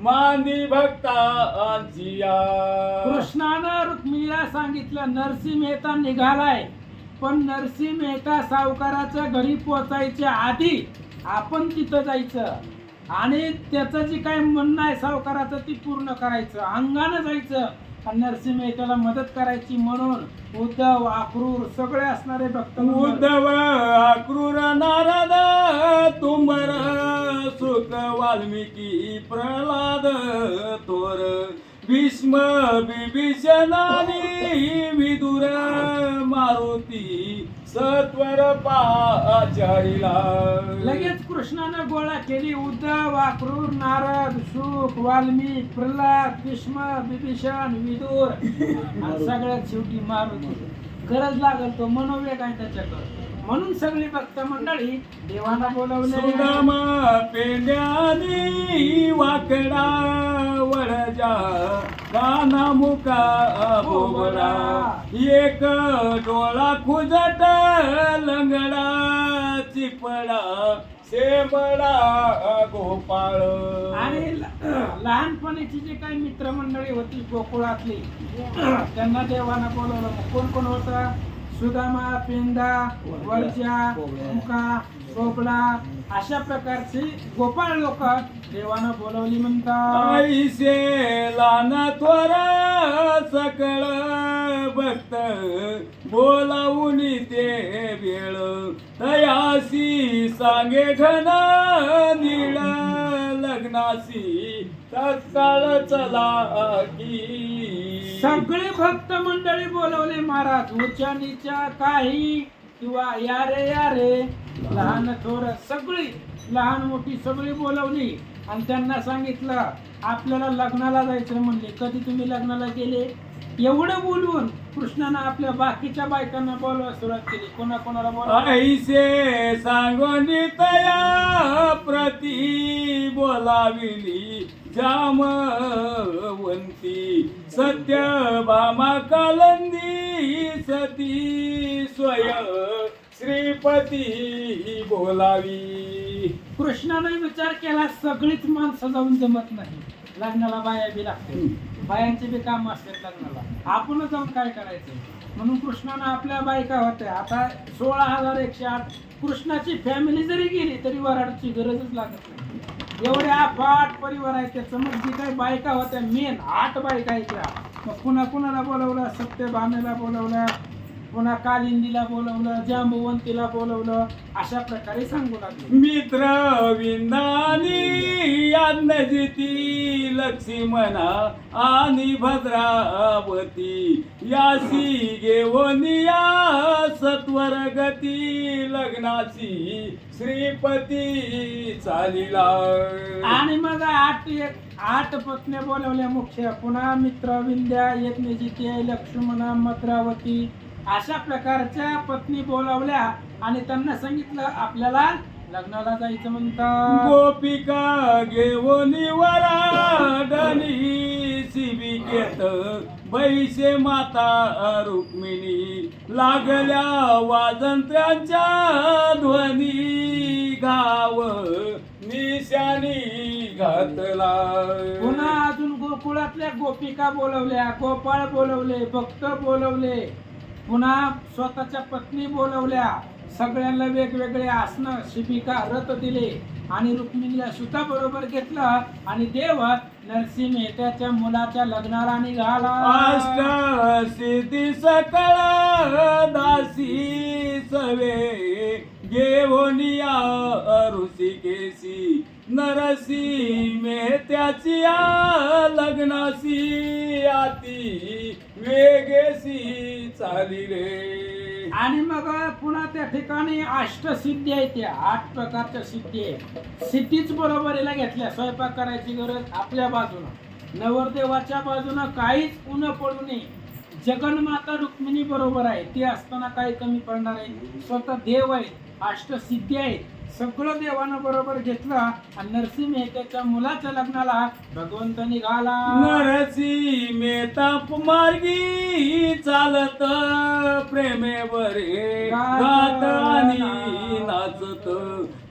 मांदी भक्तांची या. कृष्णानं रुक्मिणीला सांगितलं नरसिंह मेहता निघालाय, पण नरसिंह मेहता सावकाराच्या घरी पोचायच्या आधी आपण तिथं जायचं आणि त्याचं जे काही म्हणणं आहे सावकाराचं ती पूर्ण करायचं, अंगानं जायचं आणि नरसिंह मेहताला मदत करायची. म्हणून उद्धव अक्रूर सगळे असणारे भक्त उद्धव अक्रूर नारद तुंबर सुख वाल्मिकी प्रल्हाद थोर भीष्म विभीषणानी विदुर मारुती सत्वर पाचारीला. लगेच कृष्णानं गोळा केली. उद्धव अक्रूर नारद शुक वाल्मिक प्रल्हाद भीष्म विभीषण विदुर आणि सगळ्यात शेवटी मारुती. गरज लागल तो मनोवेग आहे त्याच्याकडे, म्हणून सगळी भक्त मंडळी देवाला बोलवले. सुदाम पेंड्यानी वाकडा वळजा काना मुका बोबडा एक डोळा खुजट लंगडा चिपडा शेंबडा गोपाळ. आणि लहानपणीची जी काही मित्रमंडळी होती गोकुळातली त्यांना देवानं बोलवलं. कोण कोण होता? सुदामा, पेंदा, वरजा, मुका, बोबडा अशा प्रकारची गोपाळ लोक देवानं बोलवली म्हणतात. ऐसे लाना थोर सकळ भक्त बोलावून ते वेळ तयासी सांगे घन नीळ लग्नासी तत्काळ चला की. सगळे भक्त मंडळी बोलवले महाराज. उच्चा नीचा काही किंवा या रे लहान थोर सगळी लहान मोठी सगळी बोलवली आणि त्यांना सांगितलं आपल्याला लग्नाला जायचं म्हणले. कधी तुम्ही लग्नाला गेले? एवढं बोलून कृष्णानं आपल्या बाकीच्या बायकांना बोलवा सुरुवात केली. कोणाकोणाला बोलवा? ऐसे सांगोनी तया प्रती बोलाविली जामवंती सत्यभामा कालंदी सती स्वय श्रीपती बोलावी. कृष्णाने विचार केला सगळीच माणसं जाऊन जमत नाही, लग्नाला बाया बी लागते, बायांचे बी काम असतात लग्नाला, आपण जाऊन काय करायचं. म्हणून कृष्णानं आपल्या बायका होत्या आता 16,108. कृष्णाची फॅमिली जरी गेली तरी वराडची गरजच लागत नाही, एवढे अफाट परिवार आहे त्याचं. मग जी काही बायका होत्या मेन 8 बायका आहेत त्या. मग पुन्हा कुणाला बोलवलं? सत्यभामेला बोलवलं, पुन्हा कालिंदीला बोलवलं, जांबवंतीला बोलवलं. अशा प्रकारे सांगू लागले. मित्र विंदानी याज्ञजिती लक्ष्मणा आणि भद्रावती यासी घेवनिया सत्वर गती लग्नाची श्रीपती चालिला. आणि मग 8 पत्न्या बोलवल्या मुख्य. पुन्हा मित्र विंध्या यज्ञजिती लक्ष्मणा मद्रावती अशा प्रकारच्या पत्नी बोलावल्या आणि त्यांना सांगितलं आपल्याला लग्नाला जायचं म्हणतात. गोपिका घेऊन वराडणी शिबिकेत बैसे माता रुक्मिणी लागल्या वाजंत्र्यांच्या ध्वनी गाव निशाणी घातला. पुन्हा अजून गोकुळातल्या गोपिका बोलवल्या, गोपाळ बोलवले, भक्त बोलवले, पुन्हा स्वतःच्या पत्नी बोलवल्या. सगळ्यांना वेगवेगळे आसनं शिबिका रथ दिले आणि रुक्मिणीला सुद्धा बरोबर घेतलं आणि देव नरसिंह मेहताच्या मुलाच्या लग्नाला निघाला. अष्ट सिद्धी सकळ दासी सवे घेऊनिया ऋषिकेशी नरसिंह मेहत्याची लग्नासी आती वेगेसी चालिले. आणि मग पुन्हा त्या ठिकाणी अष्टसिद्धी आहे, त्या 8 प्रकारच्या सिद्धी आहे. सिद्धीच बरोबरीला घेतल्या. स्वयंपाक करायची गरज आपल्या बाजूनं, नवरदेवाच्या बाजूनं काहीच ऊन पडू नये. जगन्माता रुक्मिणी बरोबर आहे, ती असताना काही कमी पडणार आहे. स्वतः देव आहे, अष्टसिद्धी आहेत, सगळं देवानं बरोबर घेतलं आणि नरसिंह मेहतेच्या मुलाच्या लग्नाला भगवंत निघाला. नरसी मेहता मार्गी चालत प्रेमेवरे गात आणि नाचत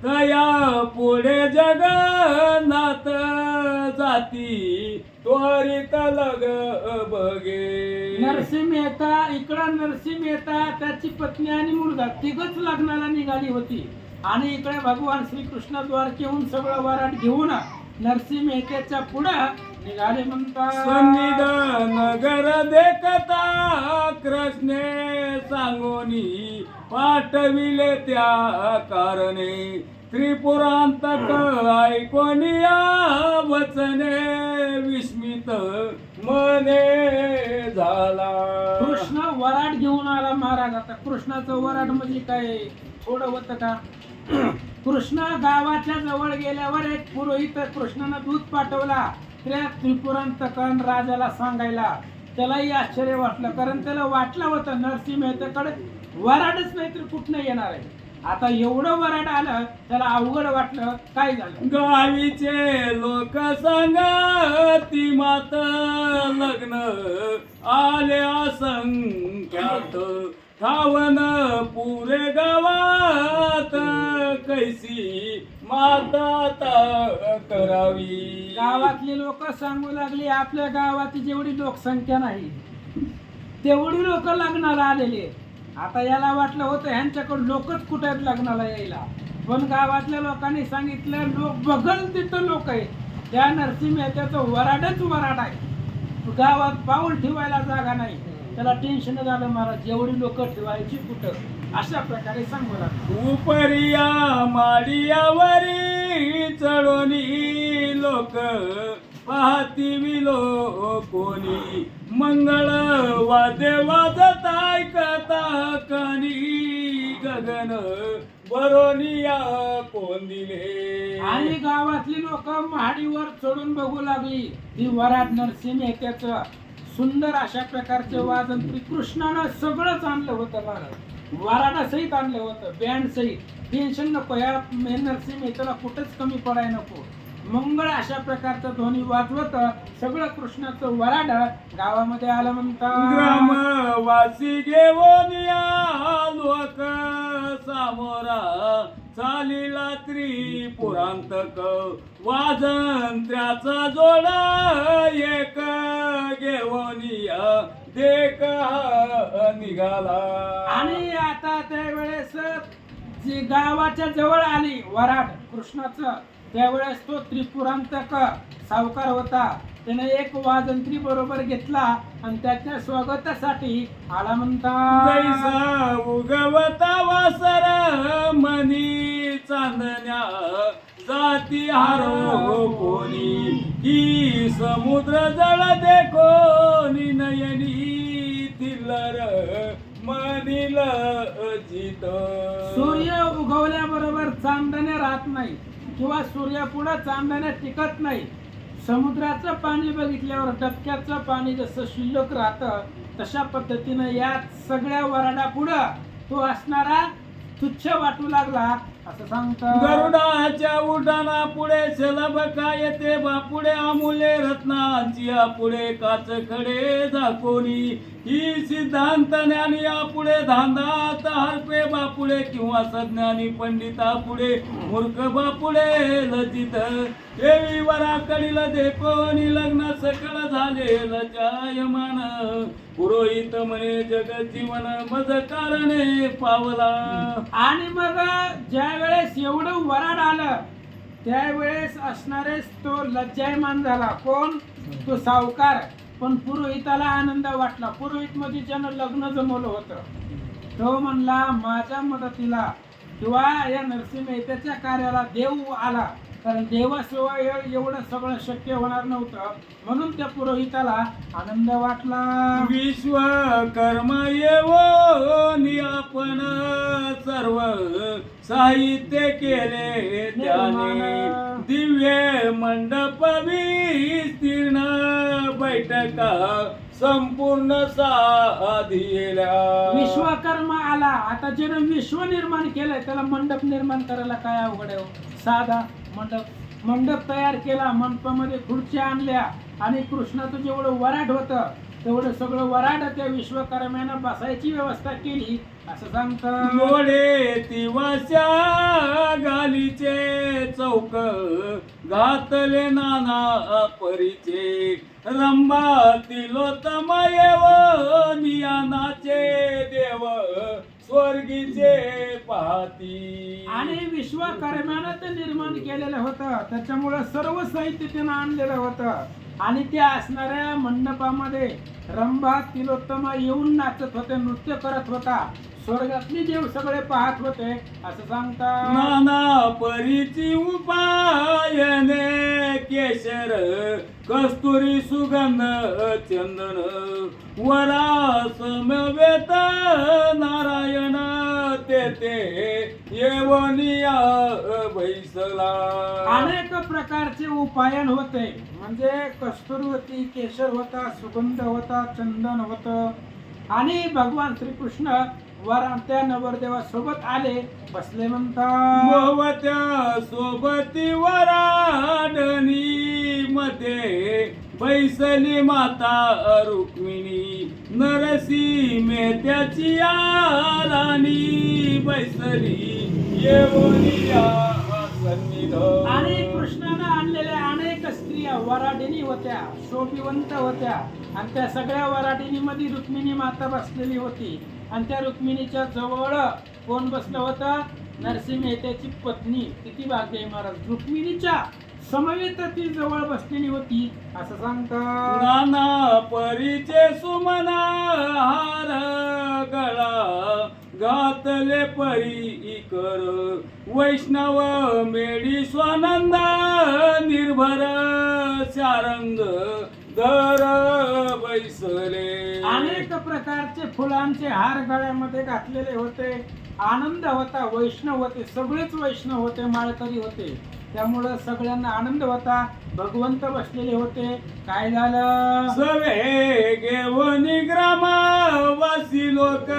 तया पुढे जगन्नाथ जाती त्वरित लग बगे. नरसिंह मेहता इकडं नरसिंह मेहता त्याची पत्नी आणि मुलगा तिघच लग्नाला निघाली होती आणि इकडे भगवान श्रीकृष्ण द्वारकेहून सगळं वराट घेऊन नरसिंह मेहतेच्या पुढे निघाले म्हणतात. सन्निध नगर देखता कृष्णे सांगोनी पाठविले त्या कारणे त्रिपुरांतक ऐकोनिया वचने विस्मित मने झाला. कृष्ण वराट घेऊन आला महाराज. आता कृष्णाचं वराट म्हणजे काय थोडं होतं का? कृष्ण गावाच्या जवळ गेल्यावर एक पुरोहित कृष्णानं दूध पाठवला त्या त्रिपुरांतकन राजाला सांगायला. त्यालाही आश्चर्य वाटलं, कारण त्याला वाटलं होतं नरसिंह मेहतेकडे वराडच नाही तर कुठनं येणार आहे. आता एवढं वराड आलं त्याला अवघड वाटलं. काय झालं? गावीचे लोक सांगती मात लग्न आले असंख्यात ठावन पुरे गावात कैसी माता करावी. गावातली लोक सांगू लागली आपल्या गावाची जेवढी लोकसंख्या नाही तेवढी लोक लग्नाला आलेली. आता याला वाटलं होतं ह्यांच्याकडे लोकच कुठे आहेत लग्नाला यायला, पण गावातल्या लोकांनी सांगितलं लोक बघल तिथं लोक आहेत. त्या नरसिंह मेहत्याचं वराडच वराड आहे, गावात पाऊल ठेवायला जागा नाही. त्याला टेन्शन झालं, महाराज जेवढी लोक ठेवायची कुठं, अशा प्रकारे सांगू लागला. उपरिया माडियावरी चढोनी लोक पाहती विलो कोणी मंगळ वाद्य वाजत ऐकता कानी गगन बरोनिया कोण दिले. आणि गावातली लोक महाडीवर चढून बघू लागली. ही वराड नरसिंह मेहत्याचं सुंदर अशा प्रकारचे वादन कृष्णानं सगळंच आणलं होतं महाराज. वराडासहित आणलं होतं, बँड सहित. टेन्शन नको, या नरसिंह मेहतेला कुठंच कमी पडायला नको. मंगळ अशा प्रकारचं ध्वनी वाजवत सगळं कृष्णाचं वराड गावामध्ये आलं म्हणतात. ग्रामवासी घेऊन या लोक सामोरा चालीला त्रिपुरांतक वाजंत्र्याचा जोडा एक घेऊन या देख निघाला. आणि आता त्यावेळेस जी गावाच्या जवळ आली वराड कृष्णाचं, त्यावेळेस तो त्रिपुरांतक सावकार होता. त्याने एक वाजंत्री बरोबर घेतला आणि त्याच्या स्वागतासाठी आला म्हणतात. जैसा उगवता वासर मनी चांदण्या जाती हारो कोणी ही समुद्र जळ देखोनी नयनी तिलर मनील जित. सूर्य उगवल्याबरोबर चांदण्या राहत नाही किंवा सूर्यापुढे चांदण्या टिकत नाही. समुद्राचं पाणी बघितल्यावर डबक्याचं पाणी जसं शिल्लक राहतं तशा पद्धतीनं या सगळ्या वराडापुढं तो असणारा तुच्छ वाटू लागला असं सांगतात. गरुडाच्या उड्डाणा पुढे शलभ काय येते बापुढे अमूल्य रत्नांची पुढे काच खडे झाकोनी ही सिद्धांत ज्ञानी पुढे धांदात हरपे बापुढे किंवा सज्ञानी पंडिता पुढे मूर्ख बापुढे लजित देवी वराकडील देखोनी लग्न सकळ झाले लजायमान पुरोहित म्हणे जगत जीवन मज कारणे पावला. आणि मग ज्या वेळेस एवढं वराड आलं त्यावेळेस असणारे तो लज्जायमान झाला. कोण? तो सावकार. पण पुरोहिताला आनंद वाटला. पुरोहित मध्ये ज्यानं लग्न जमवलं होतं तो म्हणला माझ्या मदतीला किंवा या नरसिंह मेहतेच्या कार्याला देव आला, कारण देवाशिवाय एवढं सगळं शक्य होणार नव्हतं. म्हणून त्या पुरोहिताला आनंद वाटला. विश्वकर्म येऊन आपण सर्व साहित्य केले त्याने दिव्य मंडप विस्तीर्ण बैठका संपूर्ण साधिला. विश्वकर्मा आला. आता ज्यानं विश्व निर्माण केलंय त्याला मंडप निर्माण करायला काय अवघड आहे हो? साधा मंडप तयार केला, मंडपामध्ये खुर्च्या आणल्या आणि कृष्णाचं जेवढं वराड होतं तेवढं सगळं वराड त्या विश्वकर्म्यानं बसायची व्यवस्था केली असं सांगतात. लोढे तिवाच्या गालीचे चौक घातले नाना परीचे. रंभा तिलोत्तमा येव नियानाचे देव स्वर्गीचे पाहती. आणि विश्वकर्म्यानं ते निर्माण केलेलं होतं, त्याच्यामुळे सर्व साहित्य त्यानं आणलेलं होतं. आणि त्या असणाऱ्या मंडपामध्ये रंभा तिलोत्तमा येऊन नाचत होते, नृत्य करत होता. स्वर्गातली देव सगळे पाहत होते असं सांगतात. नाना परीची उपायने केशर कस्तुरी सुगंध चंदन वरा समवेत नारायण तेथे येवनिया बैसला. अनेक प्रकारचे उपायन होते, म्हणजे कस्तुरी होती, केशर होता, सुगंध होता, चंदन होतं. आणि भगवान श्रीकृष्ण त्या नवरदेवासोबत आले, बसले म्हणतात. भवत्या सोबती वराडणी मध्ये बैसली माता रुक्मिणी. नरसी मेत्याची राणी बैसली येवनिया सन्निध. आणि कृष्णानं आणलेल्या अनेक स्त्रिया वराडिनी होत्या, शोभिवंत होत्या. आणि त्या सगळ्या वराडिनीमध्ये रुक्मिणी माता बसलेली होती. आणि त्या रुक्मिणीच्या जवळ कोण बसलं होतं? नरसिंह मेहत्याची पत्नी. किती भाग्य आहे महाराज, रुक्मिणीच्या समवेत ती जवळ बसलेली होती असं सांगतात. नाना परीचे सुमना हार गळा घातले परी कर. वैष्णव मेडी स्वानंद निर्भर शारंग दर बैसले. अनेक प्रकारचे फुलांचे हार गळ्यामध्ये घातलेले होते. आनंद होता, वैष्णव होते, सगळेच वैष्णव होते, माळकरी होते. त्यामुळं सगळ्यांना आनंद होता. भगवंत बसलेले होते. काय झालं? सवे घेऊनी ग्रामवासी लोक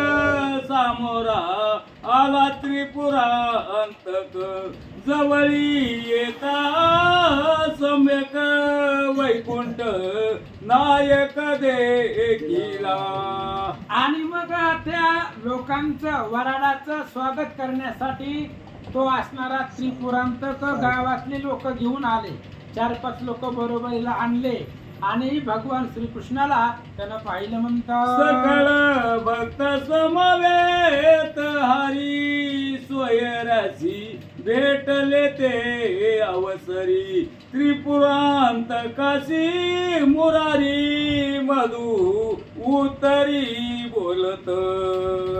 सामोरा आला त्रिपुरा अंतक. जवळी येता सम्यक वैकुंठ नायक देखिला. आणि मग त्या लोकांचं वराडाचं स्वागत करण्यासाठी तो असणारा त्रिपुरांतक गावातले लोक घेऊन आले. 4-5 लोक बरोबरीला आणले आणि भगवान श्रीकृष्णाला त्यानं पाहिलं म्हणतात. सकळ भक्त समवेत हरी सोयराची भेटले ते अवसरी. त्रिपुरांत काशी मुरारी मधु उत्तरी बोलत.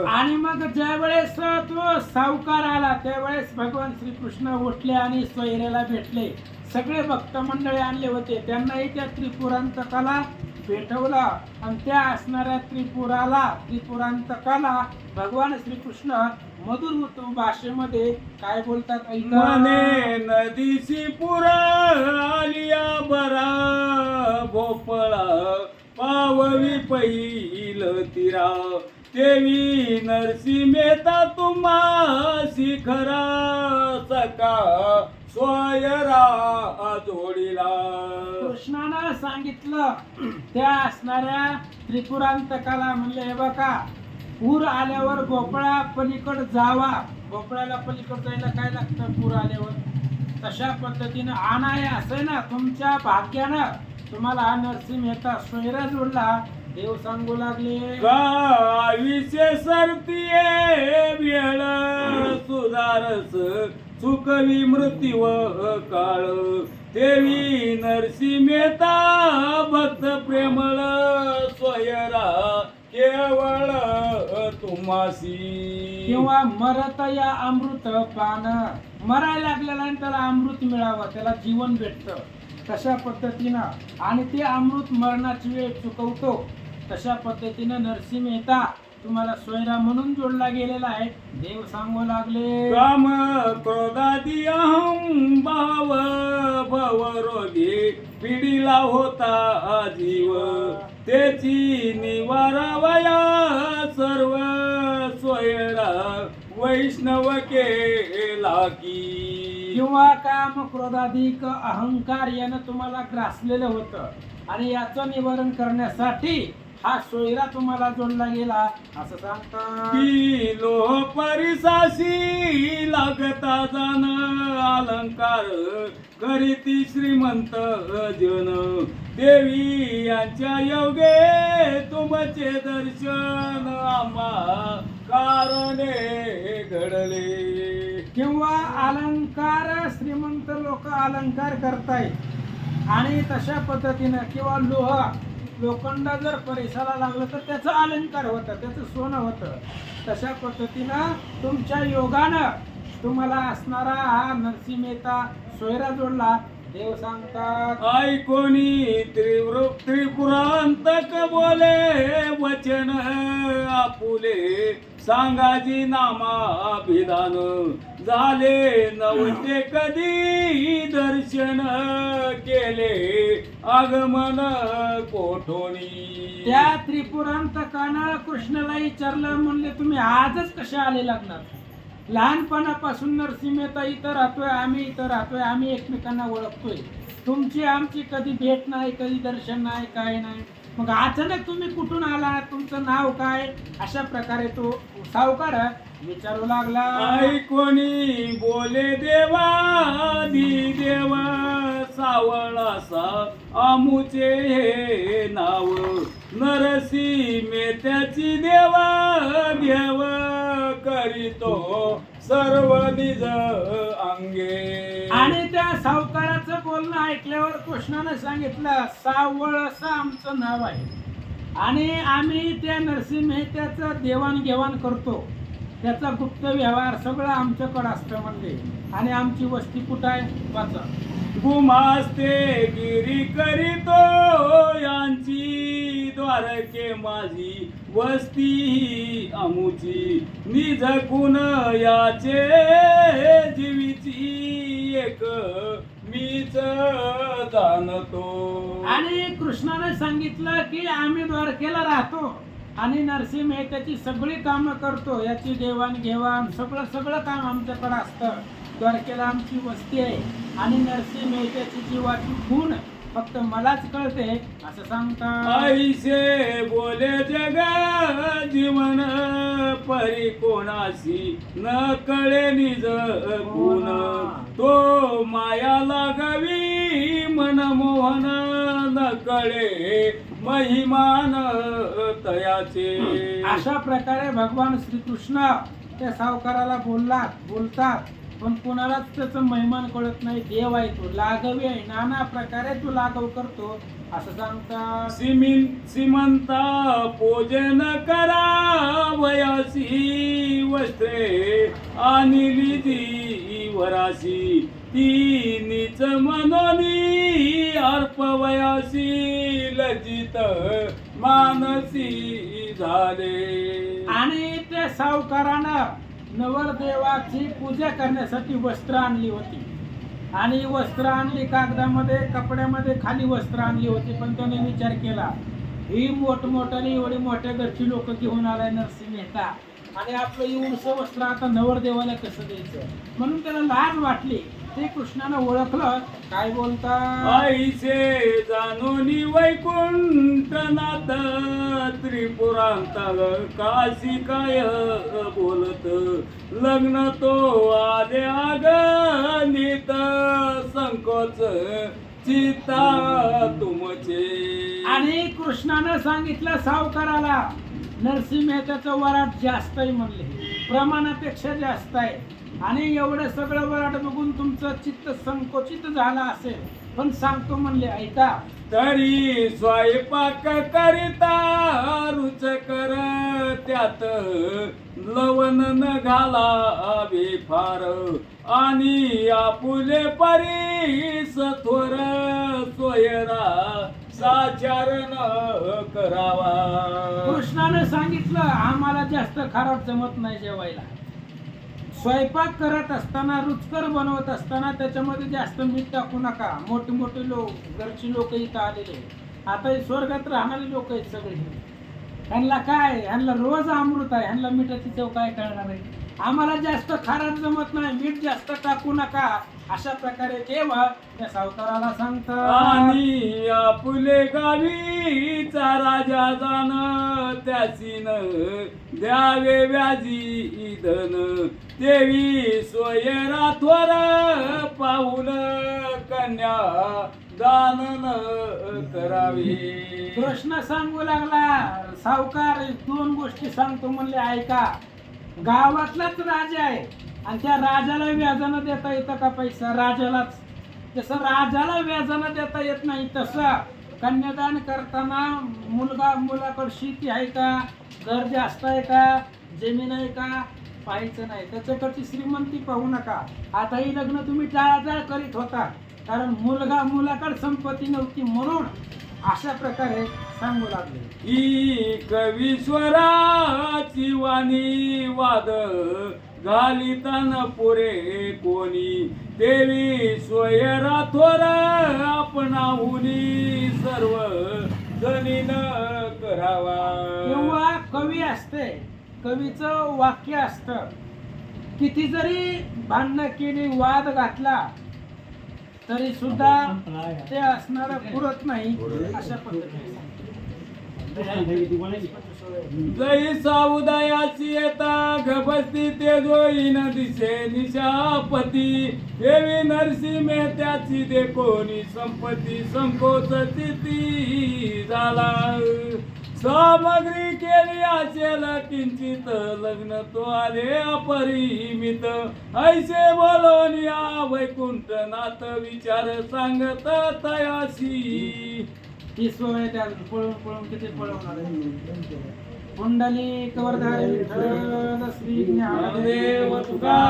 आणि मग ज्या वेळेस तो सावकार आला त्यावेळेस भगवान श्रीकृष्ण उठले आणि सोयऱ्याला भेटले. सगळे भक्त मंडळी आणले होते, त्यांनाही त्या त्रिपुरांतकाला भेटवला. आणि त्या असणाऱ्या त्रिपुरांतकाला भगवान श्रीकृष्ण मधुर भाषेमध्ये काय बोलतात ऐका. मने नदीची पुर आलिया बरा भोपळा पाववी पैल तिरा. देवी नरसी मेहता तुम्हा शिखरा सका स्वयरा जोडीला. कृष्णानं सांगितलं त्या असणाऱ्या त्रिपुरांतकाला, म्हणले हे बघा, पूर आल्यावर भोपळा पलीकड जावा. भोपळ्याला पलीकड जायला काय लागतं पूर आल्यावर? तशा पद्धतीनं आणाय असे ना, तुमच्या भाग्यानं तुम्हाला हा नरसिंह मेहता सोयरा जोडला. देव सांगू लागले. गावीचे सरतीये वेळ सुधारस चुकवी मृत्यू काळ. देवी नरसी मेहता भक्त प्रेमळ सोयरा केवळ तुम्हासी. किंवा मरत या अमृत पान, मरायला लागलेला आणि त्याला अमृत मिळावं, त्याला जीवन भेटतं तशा पद्धतीनं. आणि ते अमृत मरणाची वेळ चुकवतो. तशा पद्धतीनं नरसिंह मेहता तुम्हाला सोयरा म्हणून जोडला गेलेला आहे. देव सांगू लागले. काम क्रोधादी अहं भाव भव रोगी पिढीला होता जीव. त्याची निवारावया सर्व सोयरा वैष्णव केला की. किंवा काम क्रोधाधिक अहंकार यानं तुम्हाला ग्रासलेलं होतं आणि याचं निवारण करण्यासाठी हा सोयरा तुम्हाला जोडला गेला असं सांगतात. की लोह परिसाशी लागता जाण अलंकार करीती श्रीमंत जन. देवी यांच्या योगे तुमचे दर्शन आम्हा कारणे घडले. किंवा अलंकार श्रीमंत लोक अलंकार करतायत आणि तशा पद्धतीनं किंवा लोखंड जर परिसराला लागलं तर त्याचं अलंकार होतं, त्याचं सोनं होतं. तशा पद्धतीनं तुमच्या योगानं तुम्हाला असणारा हा नरसिंह सोयरा जोडला. देव सांगतात ऐकोनी त्रिपुरांतक बोले वचन आपुले सांगाजी नामाभिधान. झाले नव्हते कधी दर्शन केले आगमन कोठोनी. त्या त्रिपुरांतकानं कृष्णाला विचारलं, म्हणले तुम्ही आजच कसे आले लग्नात? लहानपणापासून नरसिंह मेहता इथं राहतोय, आम्ही इथं राहतोय, आम्ही एकमेकांना ओळखतोय. तुमची आमची कधी भेट नाही, कधी दर्शन नाही, काय नाही. मग अचानक तुम्ही कुठून आला, तुमचं नाव काय? अशा प्रकारे तो सावकार विचारू लागला. ऐकोनी बोले देवादी देव सावळासा आमुचे हे नाव. नरसिंह मेत्याची देवा देव करीतो सर्व निज अंगे. आणि त्या सावकाराचं बोलणं ऐकल्यावर कृष्णानं सांगितलं, सावळ असं आमचं नाव आहे आणि आम्ही त्या नरसिंह मेहत्याचं देवाणघेवाण करतो. त्याचा गुप्त व्यवहार सगळं आमच्याकडं असतं म्हणले. आणि आमची वस्ती कुठं आहे वाचा. गुमास्ते गिरी करीतो यांची द्वारके माझी वस्ती अमुची. निज गुण याचे जीवीची एक मीच जाणतो. आणि कृष्णाने सांगितलं की आम्ही द्वारकेला राहतो आणि नरसिंह मेहत्याची सगळी कामं करतो. याची देवाणघेवाण सगळं काम आमच्याकडे असतं. द्वारकेला आमची वस्ती आहे आणि नरसिंह मेहत्याची जीवाची खूण फक्त मलाच कळते असं सांगतात. ऐसे बोले जग जीवन परी कोणाशी न कळे निज गुण. तो माया लागवी मनमोहन न कळे महिमान तयाचे. अशा प्रकारे भगवान श्रीकृष्ण त्या सावकाराला बोलतात पण कोणालाच त्याचं महिमान कळत नाही. देव आहे तो, लागवी आहे, नाना प्रकारे तो लागव करतो असं सांगतात. श्रीमंता पूजन करा वयासी वस्त्रे आणली ती वरासी. ती नीच मनोनी अर्पवयासी लज्जित मानसी झाले. आणि त्या सावकारानं नवरदेवाची पूजा करण्यासाठी वस्त्र आणली होती आणि वस्त्र आणली कागदामध्ये, कपड्यामध्ये, खाली वस्त्र आणली होती. पण त्याने विचार केला, ही मोठमोठाली एवढी मोठ्या घरची लोक घेऊन आलाय नरसिंह मेहता आणि आपलं एवढंसं वस्त्र आता नवरदेवाला कसं द्यायचं, म्हणून त्याला लाज वाटली. ते कृष्णानं ओळखलं. काय बोलता. आईचे जाणूनी वैकुंठनाथ त्रिपुरांत काशी काय बोलत. लग्न तो आले अगणित संकोच चिता तुमचे. आणि कृष्णानं सांगितलं सावकाराला, नरसिंह मेहताचं वराट जास्त आहे म्हणले, प्रमाणापेक्षा जास्त आहे. आणि एवढं सगळं वराट बघून तुमचं चित्त संकोचित झालं असेल, पण सांगतो म्हणले ऐका. तरी स्वयंपाक करिता रुचकर त्यात लवण न घालावे फार. आणि आपुले परी सथोर सोयरा साचार न करावा. कृष्णाने सांगितलं, आम्हाला जास्त खराब जमत नाही जेवायला. स्वयंपाक करत असताना, रुचकर बनवत असताना त्याच्यामध्ये जास्त मीठ टाकू नका. मोठे मोठे लोक, घरची लोक इथं आलेले, आता हे स्वर्गात राहणारे लोक आहेत सगळे. ह्यांना काय, ह्यांना रोज अमृत आहे, ह्यांना मिठाची चव काय कळणार आहे. आम्हाला जास्त खारट जमत नाही, मीठ जास्त टाकू नका, अशा प्रकारे तेव्हा त्या सावकाराला सांगतात. आणि आपुले गावीचा राजा जाण त्यासीन द्यावे व्याजी धन देवी सोयरा थोर पाऊल कन्या दान न करावे. कृष्ण सांगू लागला, सावकार 2 गोष्टी सांगतो म्हणले ऐका. गावातलाच राजा आहे आणि त्या राजाला व्याजानं देता येतं का पैसा? राजालाच. जसं राजाला व्याजानं देता येत नाही तसं कन्यादान करताना मुलाकडे शेती आहे का, घर जास्त आहे का, जमीन आहे का पाहायचं नाही, त्याच्याकडची श्रीमंती पाहू नका. आता ही लग्न तुम्ही टाळाटाळ करीत होता कारण मुलाकडे संपत्ती नव्हती म्हणून अशा प्रकारे सांगू लागले. ही कवीश्वराची वाणी वाद घालितन पुरे कोणी देवी स्वयरा थोर आपणाहुनी सर्व जनीन करावा. किंवा कवी असते, कवीचं वाक्य असतं, किती जरी भांडणं केली, वाद घातला तरी सुद्धा ते असणार पुरत नाही, अशा पद्धतीने जई साउदयाची येता गभस्ती ते जोईन दिसे निशापती देवी नरसिंहे त्याची दे कोणी संपत्ती संकोच ती झाला. सामग्री केली असेल किंचित लग्न तो आले अपरिमित ऐसे बोलून या वैकुंठनाथ विचार सांगत तयासी. ही सोय त्या पळून किती पळवणार आहे. कुंडली कवरधारी विठ्ठल श्री ज्ञानदेव देव तुका